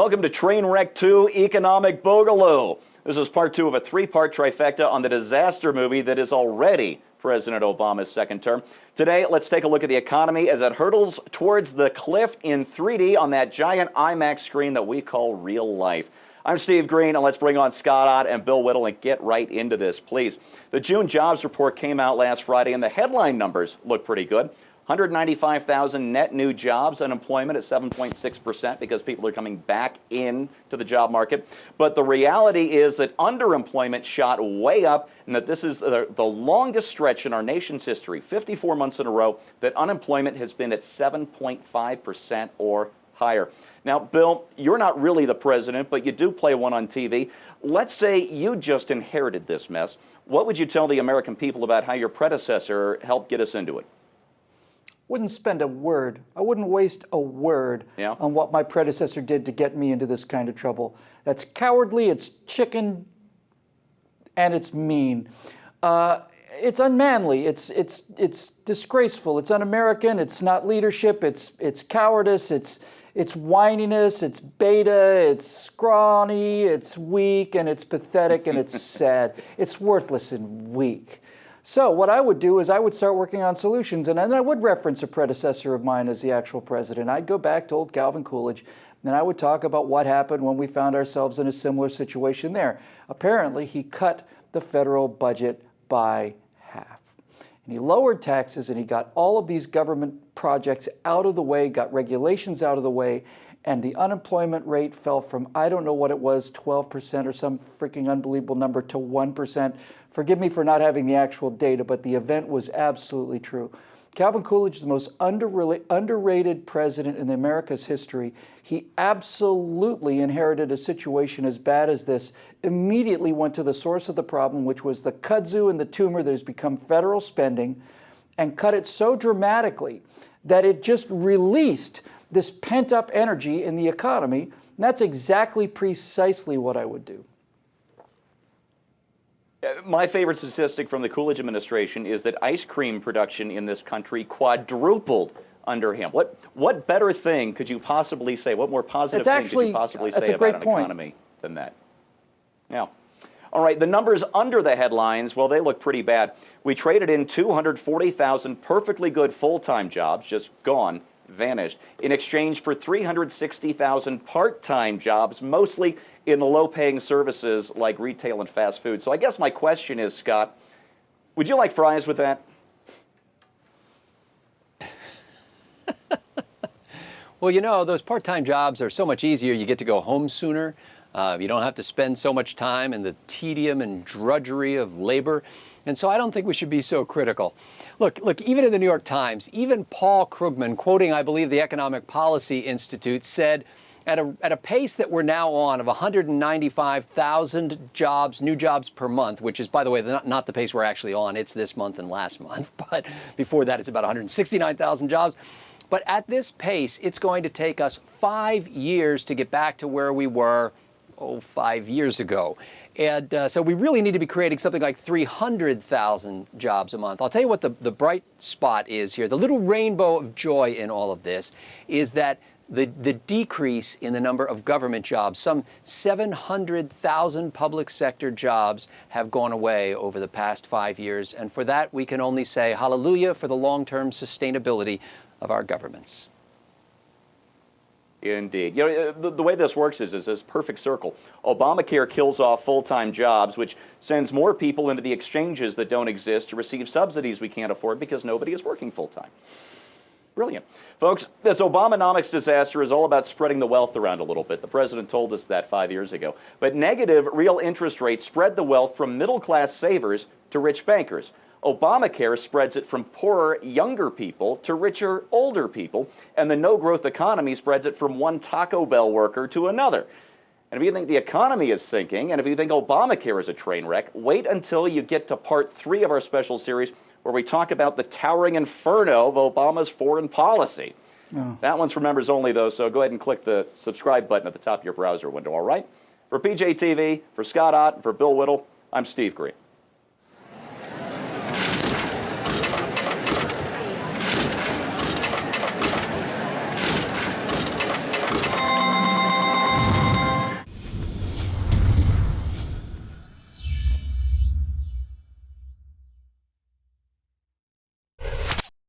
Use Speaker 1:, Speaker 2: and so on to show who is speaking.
Speaker 1: Welcome to Trainwreck 2 Economic Boogaloo. This is part 2 of a 3-part trifecta on the disaster movie that is already President Obama's second term. Today, let's take a look at the economy as it hurtles towards the cliff in 3D on that giant IMAX screen that we call real life. I'm Steve Green, and let's bring on Scott Ott and Bill Whittle and get right into this, please. The June jobs report came out last Friday, and the headline numbers look pretty good. 195,000 net new jobs, unemployment at 7.6% because people are coming back into the job market. But the reality is that underemployment shot way up, and that this is the longest stretch in our nation's history, 54 months in a row, that unemployment has been at 7.5% or higher. Now, Bill, you're not really the president, but you do play one on TV. Let's say you just inherited this mess. What would you tell the American people about how your predecessor helped get us into it?
Speaker 2: Wouldn't spend a word. I wouldn't waste a word on what my predecessor did to get me into this kind of trouble. That's cowardly, it's chicken, and it's mean. It's unmanly, it's disgraceful, it's un-American, it's not leadership, it's cowardice, it's whininess, it's beta, it's scrawny, it's weak, and it's pathetic, and it's sad. It's worthless and weak. So what I would do is I would start working on solutions, and then I would reference a predecessor of mine as the actual president. I'd go back to old Calvin Coolidge, and I would talk about what happened when we found ourselves in a similar situation there. Apparently, he cut the federal budget by half. And he lowered taxes, and he got all of these government projects out of the way, got regulations out of the way, and the unemployment rate fell from, I don't know what it was, 12% or some freaking unbelievable number, to 1%. Forgive me for not having the actual data, but the event was absolutely true. Calvin Coolidge is the most underrated president in America's history. He absolutely inherited a situation as bad as this, immediately went to the source of the problem, which was the kudzu and the tumor that has become federal spending, and cut it so dramatically that it just released this pent-up energy in the economy, and that's exactly precisely what I would do.
Speaker 1: My favorite statistic from the Coolidge administration is that ice cream production in this country quadrupled under him. What better thing could you possibly say? What more positive thing could you possibly say about an economy than that? Yeah. All right, the numbers under the headlines, well, they look pretty bad. We traded in 240,000 perfectly good full-time jobs, just gone, vanished, in exchange for 360,000 part-time jobs, mostly in the low-paying services like retail and fast food. So I guess my question is, Scott, would you like fries with that?
Speaker 3: Well, you know, those part-time jobs are so much easier. You get to go home sooner. You don't have to spend so much time in the tedium and drudgery of labor. And so I don't think we should be so critical. Look, even in the New York Times, even Paul Krugman, quoting, I believe, the Economic Policy Institute, said at a pace that we're now on of 195,000 jobs, new jobs per month, which is, by the way, not the pace we're actually on. It's this month and last month. But before that, it's about 169,000 jobs. But at this pace, it's going to take us 5 years to get back to where we were, 5 years ago. And so we really need to be creating something like 300,000 jobs a month. I'll tell you what the bright spot is here. The little rainbow of joy in all of this is that the decrease in the number of government jobs, some 700,000 public sector jobs have gone away over the past 5 years. And for that, we can only say hallelujah for the long-term sustainability of our governments.
Speaker 1: Indeed. You know, the way this works is this perfect circle. ObamaCare kills off full-time jobs, which sends more people into the exchanges that don't exist to receive subsidies we can't afford because nobody is working full-time. Brilliant. Folks, this Obamanomics disaster is all about spreading the wealth around a little bit. The president told us that 5 years ago. But negative real interest rates spread the wealth from middle-class savers to rich bankers. Obamacare spreads it from poorer, younger people to richer, older people, and the no-growth economy spreads it from one Taco Bell worker to another. And if you think the economy is sinking, and if you think Obamacare is a train wreck, wait until you get to part 3 of our special series, where we talk about the towering inferno of Obama's foreign policy. Oh. That one's for members only, though, so go ahead and click the subscribe button at the top of your browser window, all right? For PJTV, for Scott Ott, and for Bill Whittle, I'm Steve Green.